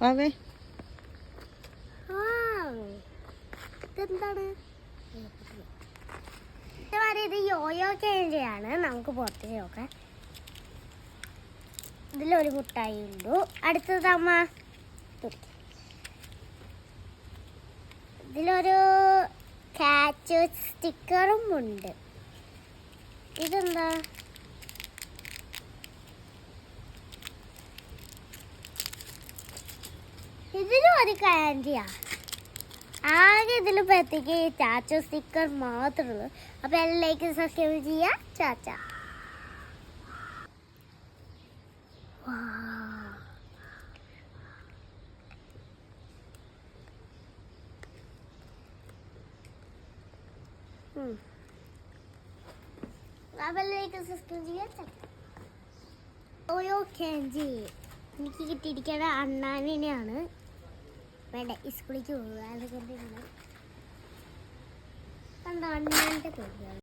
വാവേ ഇതെന്താണ്? ഇത് യോയോ ക്യാൻഡിയാണ്. നമുക്ക് പുറത്തേക്ക് നോക്കാം. ഇതിലൊരു മുട്ടായി ഉള്ളൂ. അടുത്തത് അമ്മ ഇതിലൊരു ക്യാച്ച് സ്റ്റിക്കറും ഉണ്ട്. ഇതെന്താ? ഇതിലും ഒരു ക്യാൻഡിയാ. ആകെ ഇതിൽ പറ്റിക്ക് ചാച്ച സ്റ്റിക്കർ മാത്രമേ ഉള്ളൂ. അപ്പൊ എല്ലാവർക്കും സബ്സ്ക്രൈബ് ചെയ്യാ. ചാച്ച സബ്സ്ക്രൈബ് ചെയ്യാ. ഓയോ ക്യാൻഡി എനിക്ക് കിട്ടിയിരിക്കണ അണ്ണാനെയാണ്. വേണ്ട, സ്കൂളിലേക്ക് പോകുക. അതുകൊണ്ട് കണ്ടോ അണ്ണാൻ്റെ തോന്നുന്നു.